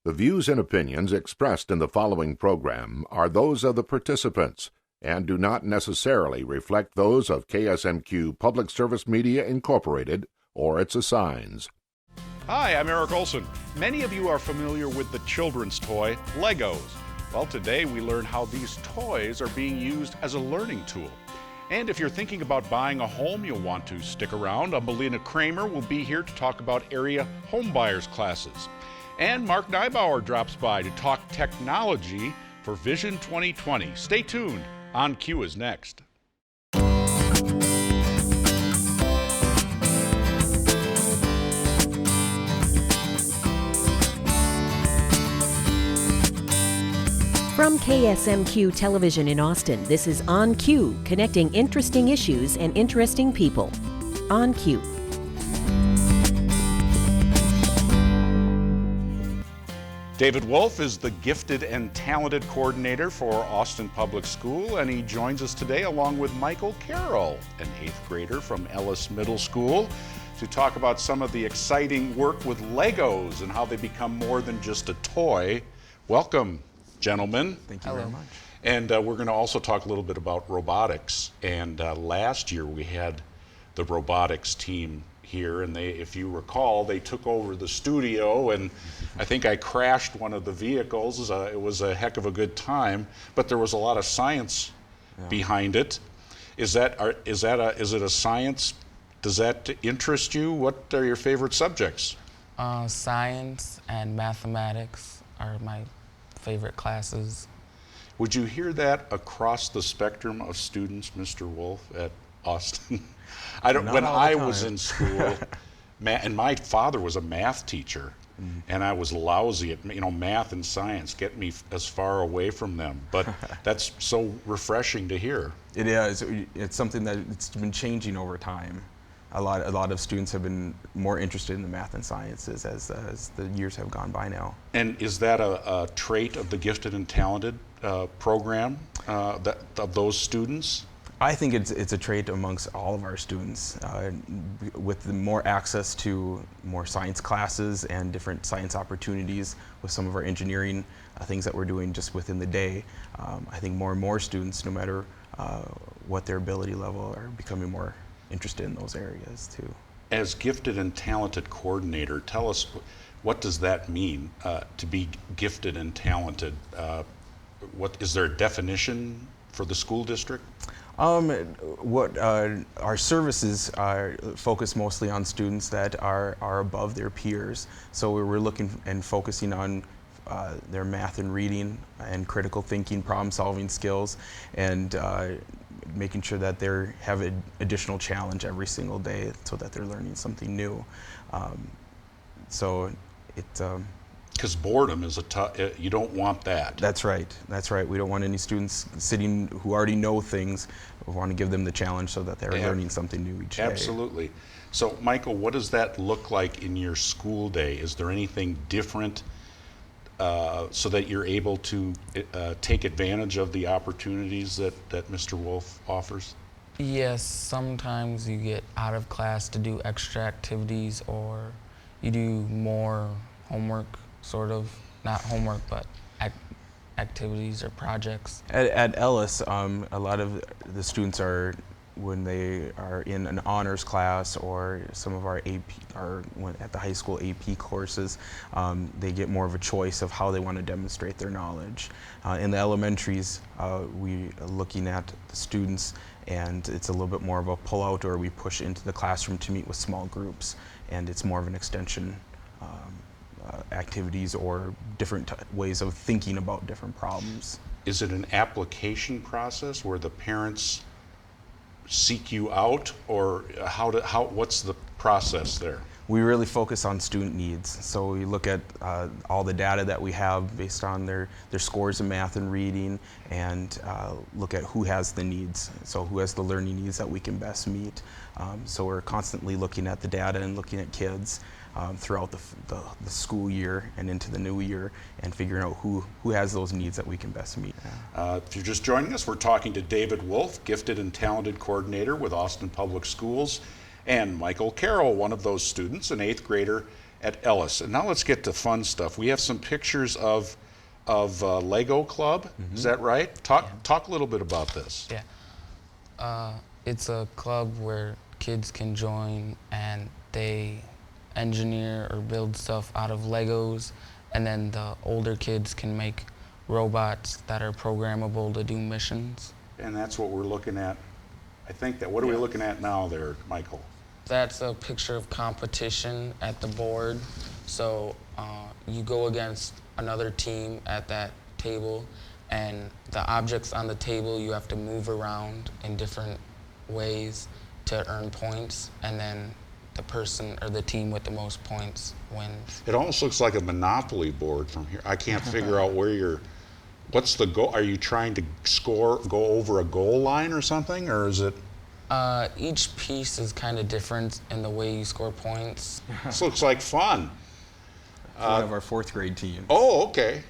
The views and opinions expressed in the following program are those of the participants and do not necessarily reflect those of KSMQ Public Service Media Incorporated or its assigns. Hi, I'm Eric Olson. Many of you are familiar with the children's toy, Legos. Well, today we learn how these toys are being used as a learning tool. And if you're thinking about buying a home, you'll want to stick around. Umbelina Cremer will be here to talk about area home buyers classes. And Mark Nibaur drops by to talk technology for Vision 2020. Stay tuned. On Cue is next. From KSMQ Television in Austin, this is On Cue, connecting interesting issues and interesting people. On Cue. David Wolf is the Gifted and Talented Coordinator for Austin Public School, and he joins us today along with Michael Carroll, an 8th grader from Ellis Middle School, to talk about some of the exciting work with Legos and how they become more than just a toy. Welcome, gentlemen. Thank you very much. And we're going to also talk a little bit about robotics. And last year we had the robotics team here, and they, if you recall, they took over the studio, and I think I crashed one of the vehicles. It was a heck of a good time, but there was a lot of science behind it. Is it a science? Does that interest you? What are your favorite subjects? Science and mathematics are my favorite classes. Would you hear that across the spectrum of students, Mr. Wolf, at Austin? When I was in school, and my father was a math teacher, and I was lousy at math and science, get me as far away from them. But that's so refreshing to hear. It is. It's something that it's been changing over time. A lot of students have been more interested in the math and sciences as the years have gone by now. And is that a trait of the Gifted and Talented program, of those students? I think it's a trait amongst all of our students. With the more access to more science classes and different science opportunities with some of our engineering things that we're doing just within the day, I think more and more students, no matter what their ability level, are becoming more interested in those areas too. As Gifted and Talented Coordinator, tell us, what does that mean, to be gifted and talented? What is there a definition for the school district? Our services are focused mostly on students that are above their peers. So we're looking and focusing on their math and reading and critical thinking, problem solving skills, and making sure that they have an additional challenge every single day so that they're learning something new. Because boredom is you don't want that. That's right. That's right. We don't want any students sitting who already know things. We want to give them the challenge so that they're learning something new each day. Absolutely. So, Michael, what does that look like in your school day? Is there anything different so that you're able to take advantage of the opportunities that Mr. Wolf offers? Yes, sometimes you get out of class to do extra activities, or you do more homework, sort of, not homework, but activities or projects. At Ellis, a lot of the students are, when they are in an honors class or some of our AP, or at the high school AP courses, they get more of a choice of how they want to demonstrate their knowledge. In the elementaries, we are looking at the students, and it's a little bit more of a pull-out, or we push into the classroom to meet with small groups, and it's more of an extension activities or different ways of thinking about different problems. Is it an application process where the parents seek you out, or what's the process there? We really focus on student needs. So we look at all the data that we have based on their scores in math and reading, and look at who has the needs. So who has the learning needs that we can best meet. So we're constantly looking at the data and looking at kids throughout the school year and into the new year, and figuring out who has those needs that we can best meet. If you're just joining us, we're talking to David Wolf, Gifted and Talented Coordinator with Austin Public Schools, and Michael Carroll, one of those students, an 8th grader at Ellis. And now let's get to fun stuff. We have some pictures of Lego Club. Is that right? Talk a little bit about this. Yeah. It's a club where kids can join and they engineer or build stuff out of Legos, and then the older kids can make robots that are programmable to do missions. And that's what we're looking at. I think that, what are we looking at now there, Michael? That's a picture of competition at the board. So you go against another team at that table, and the objects on the table you have to move around in different ways to earn points, and then the person or the team with the most points wins. It almost looks like a Monopoly board from here. I can't figure out where what's the goal? Are you trying to go over a goal line or something, or is it? Each piece is kind of different in the way you score points. This looks like fun. One of our 4th grade teams. Oh, okay.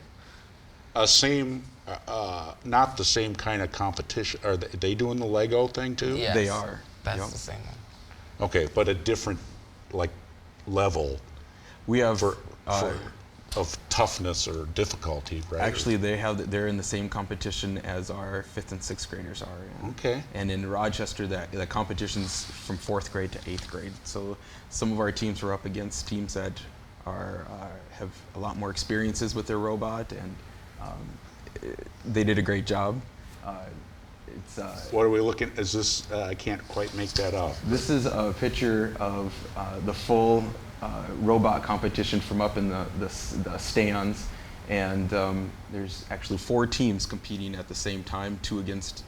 Not the same kind of competition. Are they doing the Lego thing too? Yes, They are. That's the same one. Okay, but a different level. We have of toughness or difficulty, right? actually they're in the same competition as our 5th and 6th graders are. Okay. And in Rochester, the competition's from 4th grade to 8th grade. So some of our teams were up against teams that have a lot more experiences with their robot, and they did a great job. What are we looking? Is this? I can't quite make that out. This is a picture of the full robot competition from up in the stands, and there's actually 4 teams competing at the same time, 2 against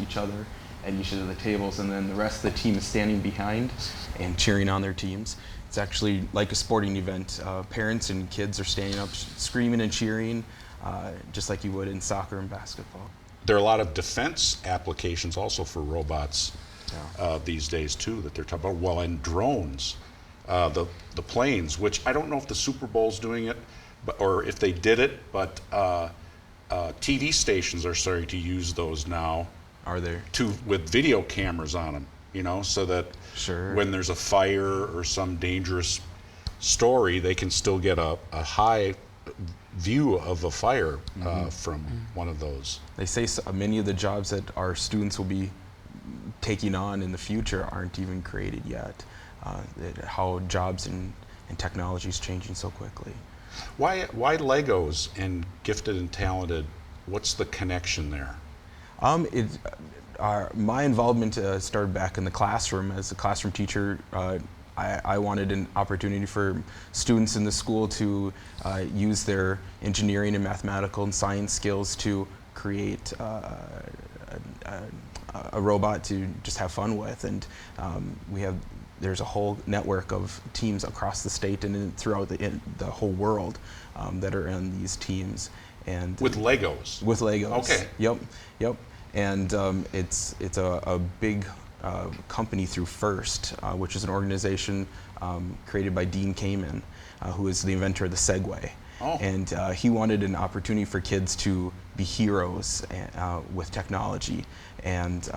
each other at each of the tables, and then the rest of the team is standing behind and cheering on their teams. It's actually like a sporting event. Parents and kids are standing up, screaming and cheering, just like you would in soccer and basketball. There are a lot of defense applications also for robots these days too that they're talking about. Well, and drones, the planes, which I don't know if the Super Bowl's doing it, or if they did it, but TV stations are starting to use those now. Are there? With video cameras on them, so that when there's a fire or some dangerous story, they can still get a high view of a fire from one of those. They say many of the jobs that our students will be taking on in the future aren't even created yet. How jobs and technology is changing so quickly. Why Legos and gifted and talented? What's the connection there? My involvement started back in the classroom. As a classroom teacher, I wanted an opportunity for students in the school to use their engineering and mathematical and science skills to create a robot to just have fun with. And there's a whole network of teams across the state and throughout the whole world that are in these teams. And with Legos? With Legos. Okay. Yep. And it's a big company through FIRST, which is an organization created by Dean Kamen, who is the inventor of the Segway. Oh. And he wanted an opportunity for kids to be heroes with technology. And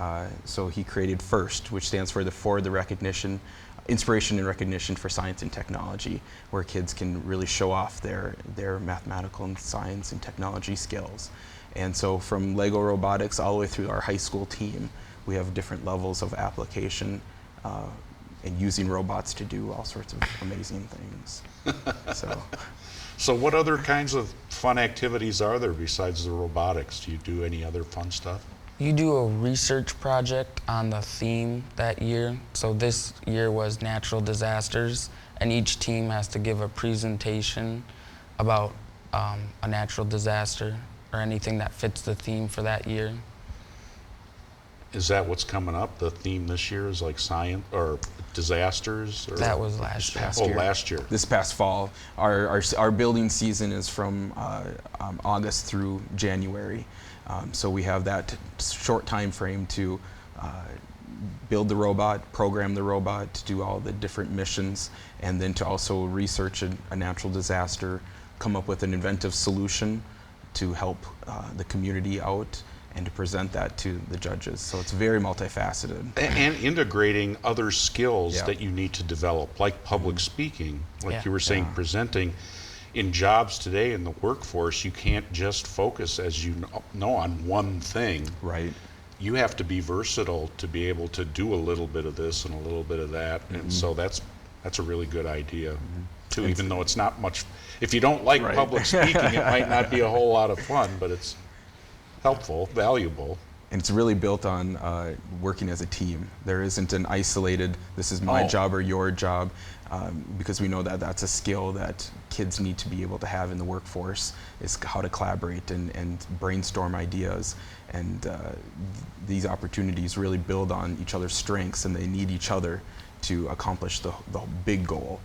so he created FIRST, which stands for the Recognition, Inspiration and Recognition for Science and Technology, where kids can really show off their mathematical and science and technology skills. And so from Lego Robotics all the way through our high school team, we have different levels of application and using robots to do all sorts of amazing things. So what other kinds of fun activities are there besides the robotics? Do you do any other fun stuff? You do a research project on the theme that year. So this year was natural disasters, and each team has to give a presentation about a natural disaster or anything that fits the theme for that year. Is that what's coming up? The theme this year is like science or disasters? Or that was last year. Last year. This past fall. Our building season is from August through January. So we have that short time frame to build the robot, program the robot, to do all the different missions, and then to also research a natural disaster, come up with an inventive solution to help the community out, and to present that to the judges. So it's very multifaceted. And integrating other skills Yeah. that you need to develop, like public speaking, like Yeah. you were saying, Yeah. presenting. In jobs today in the workforce, you can't just focus, as you know, on one thing. Right. You have to be versatile to be able to do a little bit of this and a little bit of that. And so that's a really good idea, too, even though it's not much. If you don't like Right. public speaking, it might not be a whole lot of fun, but it's helpful, valuable. And it's really built on working as a team. There isn't an isolated, this is my Oh. job or your job, because we know that that's a skill that kids need to be able to have in the workforce, is how to collaborate and brainstorm ideas. And these opportunities really build on each other's strengths, and they need each other to accomplish the big goal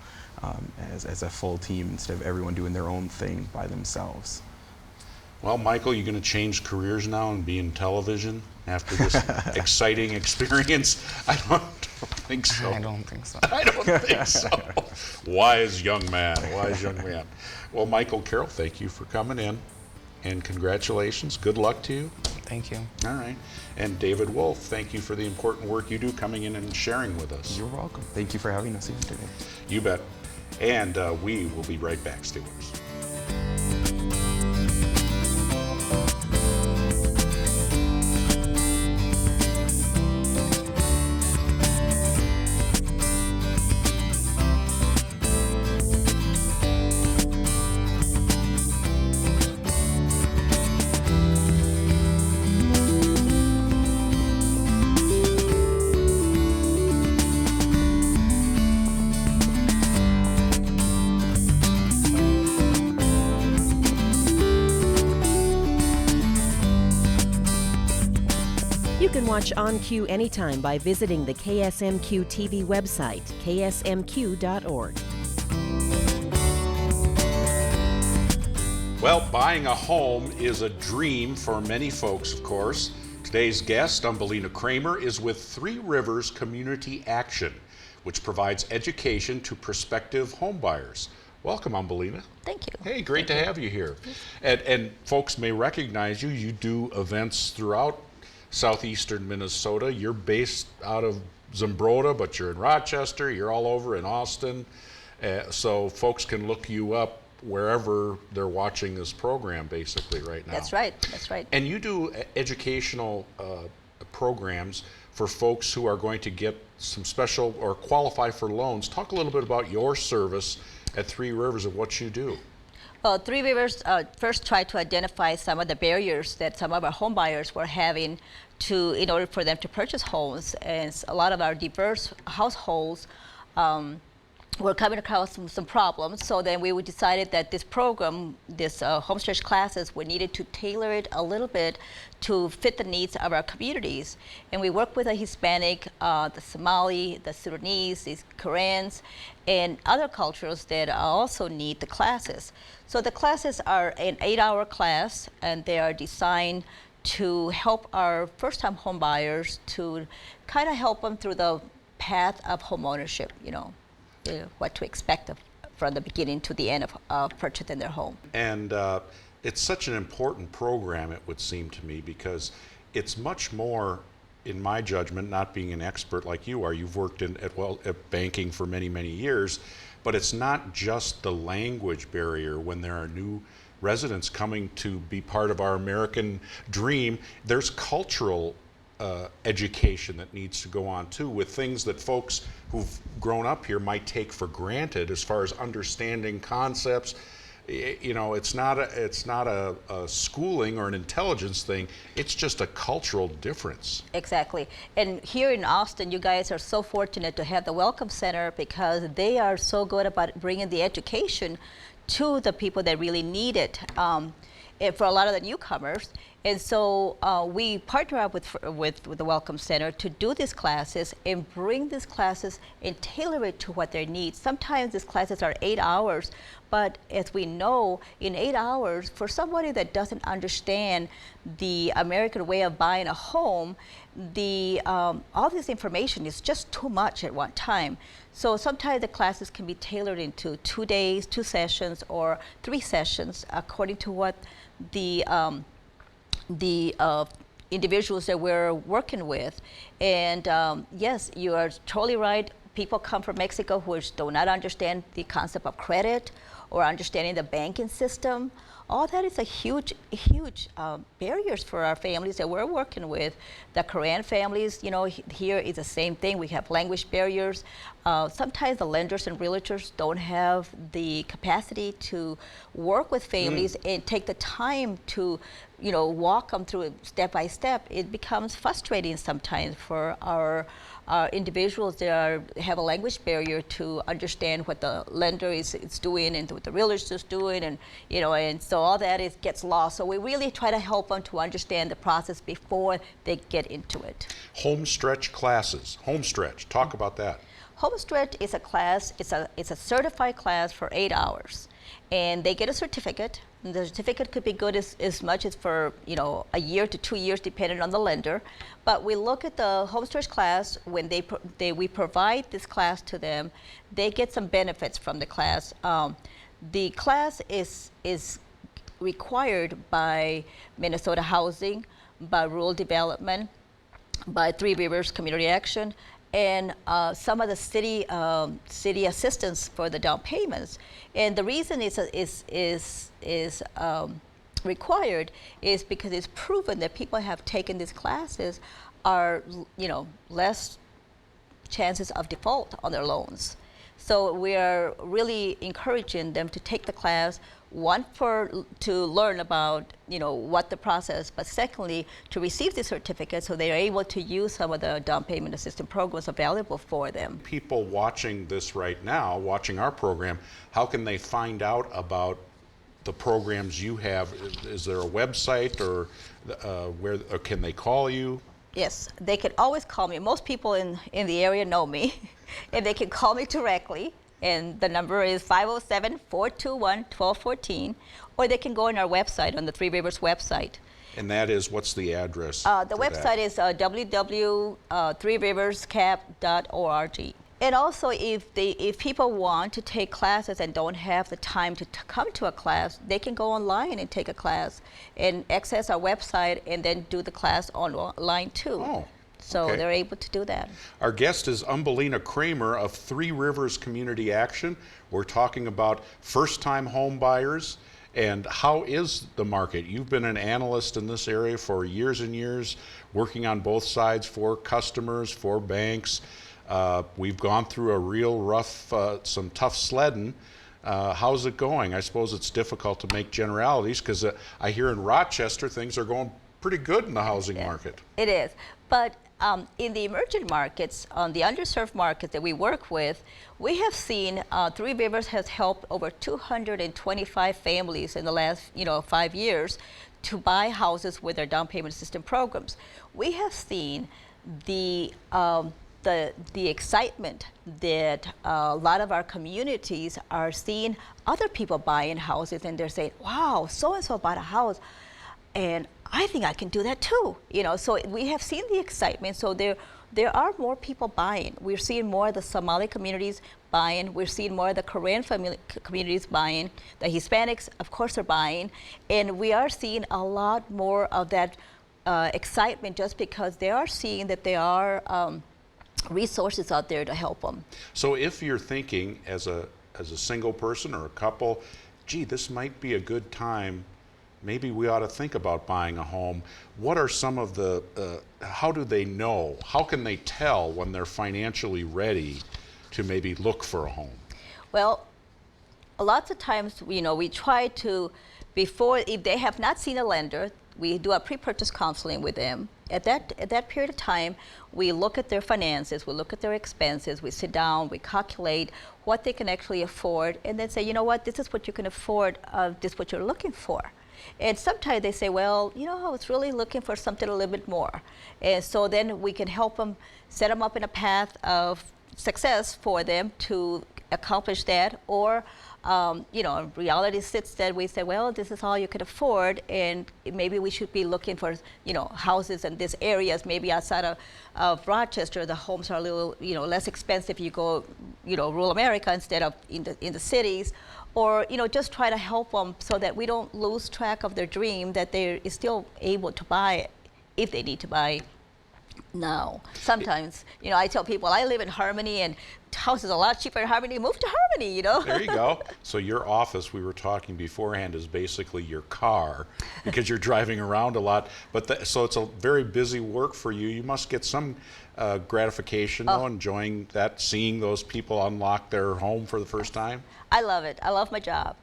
as a full team instead of everyone doing their own thing by themselves. Well, Michael, you going to change careers now and be in television after this exciting experience? I don't think so. I don't think so. I don't think so. Wise young man, wise young man. Well, Michael Carroll, thank you for coming in, and congratulations. Good luck to you. Thank you. All right. And David Wolf, thank you for the important work you do coming in and sharing with us. You're welcome. Thank you for having us here today. You bet. And we will be right back, Steelers. You can watch On Cue anytime by visiting the KSMQ TV website, ksmq.org. Well, buying a home is a dream for many folks, of course. Today's guest, Umbelina Cremer, is with Three Rivers Community Action, which provides education to prospective homebuyers. Welcome, Umbelina. Thank you. Hey, great to have you here. And folks may recognize you. You do events throughout southeastern Minnesota. You're based out of Zumbrota, but you're in Rochester. You're all over in Austin. So folks can look you up wherever they're watching this program, basically, right now. That's right. That's right. And you do educational programs for folks who are going to get some special or qualify for loans. Talk a little bit about your service at Three Rivers and what you do. Well, Three Rivers first tried to identify some of the barriers that some of our home buyers were having in order for them to purchase homes. And a lot of our diverse households were coming across some problems. So then we decided that this program, this homestretch classes, we needed to tailor it a little bit to fit the needs of our communities. And we work with the Hispanic, the Somali, the Sudanese, the Koreans, and other cultures that also need the classes. So the classes are an 8-hour class, and they are designed to help our first-time home buyers to kind of help them through the path of home ownership, what to expect from the beginning to the end of purchasing their home. And it's such an important program, it would seem to me, because it's much more, in my judgment, not being an expert like you are. You've worked at banking for many, many years, but it's not just the language barrier when there are new residents coming to be part of our American dream. There's cultural education that needs to go on too, with things that folks who've grown up here might take for granted as far as understanding concepts. It's not a schooling or an intelligence thing. It's just a cultural difference. Exactly. And here in Austin, you guys are so fortunate to have the Welcome Center, because they are so good about bringing the education to the people that really need it, and for a lot of the newcomers. And so we partner up with the Welcome Center to do these classes and bring these classes and tailor it to what their needs. Sometimes these classes are 8 hours, but as we know, in 8 hours, for somebody that doesn't understand the American way of buying a home, all this information is just too much at one time. So sometimes the classes can be tailored into 2 days, 2 sessions, or 3 sessions, according to what the individuals that we're working with. And yes, you are totally right. People come from Mexico who do not understand the concept of credit or understanding the banking system. All that is a huge barriers for our families that we're working with. The Korean families, you know, here is the same thing. We have language barriers. Sometimes the lenders and realtors don't have the capacity to work with families and take the time to, you know, walk them through it step by step. It becomes frustrating sometimes for our individuals that have a language barrier to understand what the lender is doing and what the realtor is doing, and you know, and so all that gets lost. So we really try to help them to understand the process before they get into it. Homestretch classes. Homestretch. Talk about that. Homestretch is a class. It's a certified class for 8 hours, and they get a certificate. And the certificate could be good as much as for, you know, a year to 2 years, depending on the lender. But we look at the homestretch class. When we provide this class to them, they get some benefits from the class. The class is required by Minnesota Housing, by Rural Development, by Three Rivers Community Action, and some of the city assistance for the down payments. And the reason is required is because it's proven that people have taken these classes are, you know, less chances of default on their loans. So we are really encouraging them to take the class, one, to learn about, you know, what the process, but secondly, to receive the certificate so they are able to use some of the down payment assistance programs available for them. People watching this right now, watching our program, how can they find out about the programs you have? Is there a website, or or can they call you? Yes, they can always call me. Most people in the area know me, and they can call me directly. And the number is 507-421-1214, or they can go on our website, on the Three Rivers website. And that is, what's the address? The website is www.threeriverscap.org. And also, if people want to take classes and don't have the time to come to a class, they can go online and take a class and access our website and then do the class online too. Oh. So okay. they're able to do that. Our guest is Umbelina Cremer of Three Rivers Community Action. We're talking about first-time home buyers and how is the market. You've been an analyst in this area for years and years, working on both sides for customers, for banks. We've gone through a real rough, some tough sledding. How's it going? I suppose it's difficult to make generalities because I hear in Rochester things are going pretty good in the housing market. It is. But in the emerging markets, on the underserved market that we work with, we have seen Three Rivers has helped over 225 families in the last 5 years to buy houses with their down payment assistance programs. We have seen the excitement that a lot of our communities are seeing other people buying houses, and they're saying, wow, so-and-so bought a house, and I think I can do that too. So we have seen the excitement. So there are more people buying. We're seeing more of the Somali communities buying. We're seeing more of the Korean communities buying. The Hispanics, of course, are buying. And we are seeing a lot more of that excitement just because they are seeing that there are resources out there to help them. So if you're thinking as a single person or a couple, gee, this might be a good time, maybe we ought to think about buying a home. What are some of the, how do they know? How can they tell when they're financially ready to maybe look for a home? Well, lots of times, we try to, if they have not seen a lender, we do a pre-purchase counseling with them. At that period of time, we look at their finances, we look at their expenses, we sit down, we calculate what they can actually afford, and then say, you know what, this is what you can afford, this is what you're looking for. And sometimes they say, well, I was really looking for something a little bit more. And so then we can help them, set them up in a path of success for them to accomplish that. Or, reality sits that we say, well, this is all you can afford, and maybe we should be looking for, houses in these areas, maybe outside of Rochester. The homes are a little, less expensive. You go, rural America instead of in the cities. Or, just try to help them so that we don't lose track of their dream, that they're still able to buy if they need to buy now. Sometimes, I tell people I live in Harmony, and house is a lot cheaper in Harmony. Move to Harmony, There you go. So your office, we were talking beforehand, is basically your car because you're driving around a lot. But so it's a very busy work for you. You must get some gratification, though, enjoying that, seeing those people unlock their home for the first time. I love it. I love my job.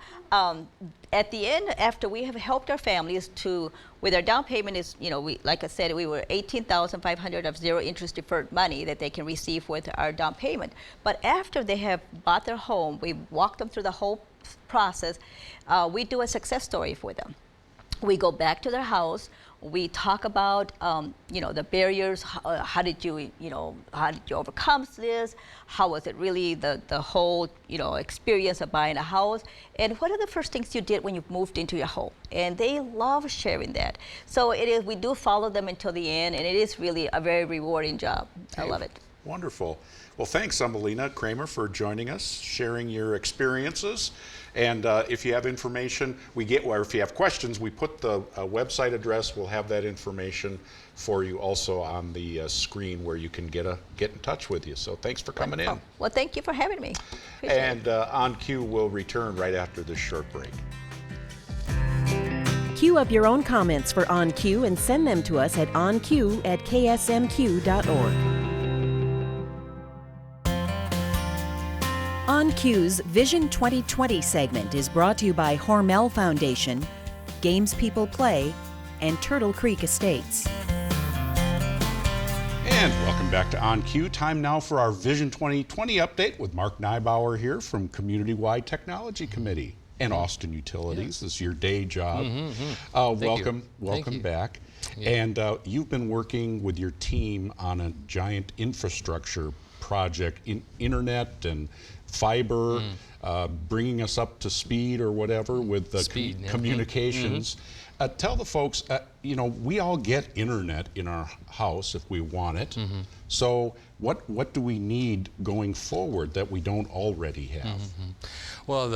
At the end, after we have helped our families with our down payment is, like I said, we were $18,500 of zero interest deferred money that they can receive with our down payment. But after they have bought their home, we walk them through the whole process. We do a success story for them. We go back to their house. We talk about, the barriers. How did you overcome this? How was it really the whole, experience of buying a house? And what are the first things you did when you moved into your home? And they love sharing that. So we do follow them until the end, and it is really a very rewarding job. I love it. Wonderful. Well, thanks, Umbelina Cremer, for joining us, sharing your experiences. And if you have information, or if you have questions, we put the website address. We'll have that information for you also on the screen where you can get in touch with you. So thanks for coming in. Well, thank you for having me. Appreciate and On Cue will return right after this short break. Queue up your own comments for On Cue and send them to us at onq@ksmq.org. On Cue's Vision 2020 segment is brought to you by Hormel Foundation, Games People Play, and Turtle Creek Estates. And welcome back to On Cue. Time now for our Vision 2020 update with Mark Nibaur here from Community-Wide Technology Committee and Austin Utilities. This is your day job. Welcome back. Yeah. And you've been working with your team on a giant infrastructure project, internet and fiber, bringing us up to speed or whatever with the communications. Tell the folks, we all get internet in our house if we want it. So what do we need going forward that we don't already have? Well,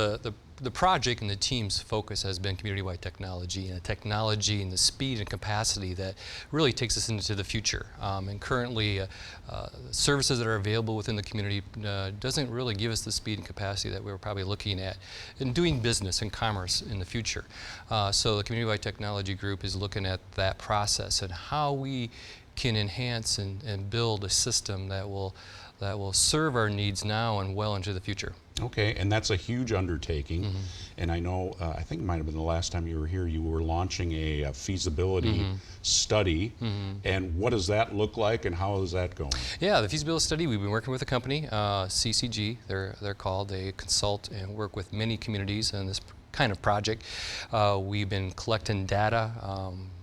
the project and the team's focus has been community-wide technology, and technology and the speed and capacity that really takes us into the future. And currently, services that are available within the community doesn't really give us the speed and capacity that we were probably looking at in doing business and commerce in the future. So the community-wide technology group is looking at that process and how we can enhance and build a system that will serve our needs now and well into the future. Okay, and that's a huge undertaking. And I know, I think it might have been the last time you were here, you were launching a feasibility study. And what does that look like and how is that going? Yeah, the feasibility study, we've been working with a company, CCG, they're called. They consult and work with many communities in this kind of project. We've been collecting data.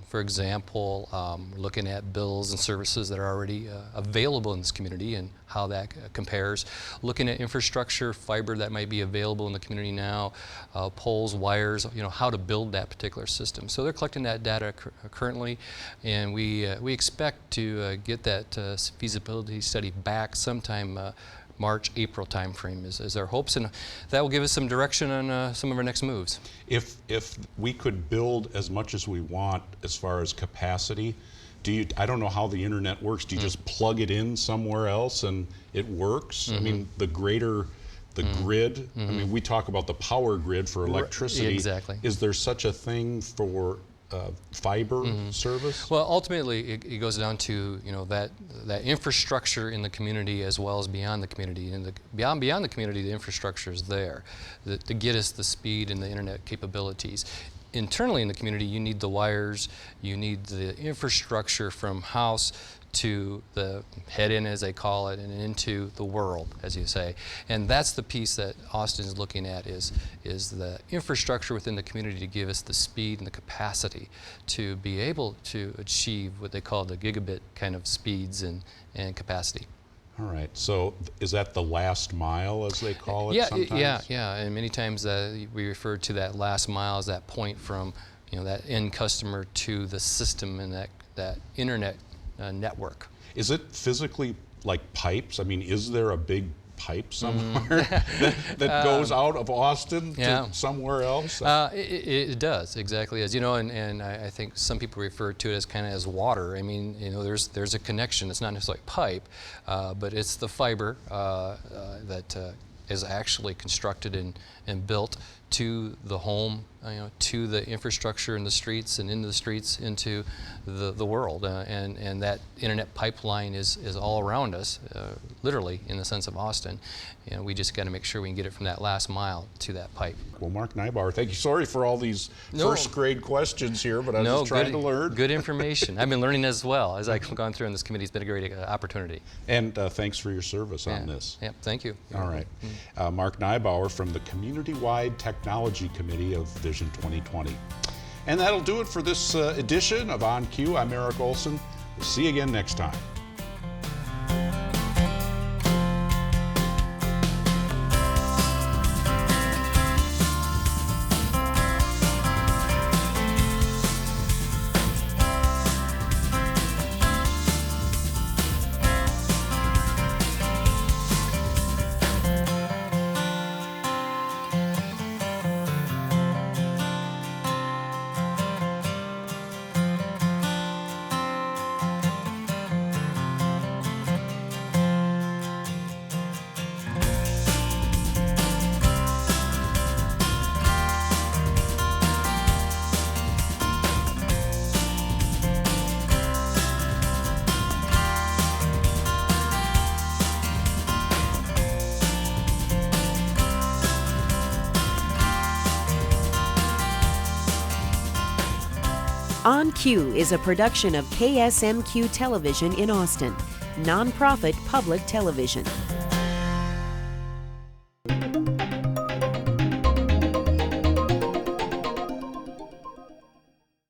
For example, looking at bills and services that are already available in this community and how that compares. Looking at infrastructure, fiber that might be available in the community now, poles, wires, how to build that particular system. So they're collecting that data currently, and we expect to get that feasibility study back sometime March, April timeframe is our hopes, and that will give us some direction on some of our next moves. If we could build as much as we want as far as capacity, I don't know how the internet works. Do you just plug it in somewhere else and it works? I mean, the grid, I mean, we talk about the power grid for electricity. Exactly. Is there such a thing for fiber service? Well, ultimately, it goes down to that infrastructure in the community as well as beyond the community. And beyond the community, the infrastructure is there to get us the speed and the internet capabilities. Internally in the community, you need the wires, you need the infrastructure from house to the head-in, as they call it, and into the world, as you say. And that's the piece that Austin is looking at is the infrastructure within the community to give us the speed and the capacity to be able to achieve what they call the gigabit kind of speeds and capacity. All right, so is that the last mile, as they call it sometimes? Yeah, and many times we refer to that last mile as that point from that end customer to the system and that internet network. Is it physically like pipes? I mean, is there a big pipe somewhere that goes out of Austin to somewhere else? It does, exactly as you know, and I think some people refer to it as kind of as water. I mean, you know, there's a connection. It's not necessarily pipe, but it's the fiber that is actually constructed and built to the home, you know, to the infrastructure in the streets and into the streets, into the world. And that internet pipeline is all around us, literally in the sense of Austin. And we just got to make sure we can get it from that last mile to that pipe. Well, Mark Nibaur, thank you. Sorry for all these first grade questions here, but I was just trying to learn. Good information. I've been learning as well as I've gone through in this committee. It's been a great opportunity. And thanks for your service on this. Yep, thank you. All right. Mark Nibaur from the Community-Wide Technology Committee of Vision 2020. And that'll do it for this edition of On Cue. I'm Eric Olson. We'll see you again next time. On Cue is a production of KSMQ Television in Austin, nonprofit public television.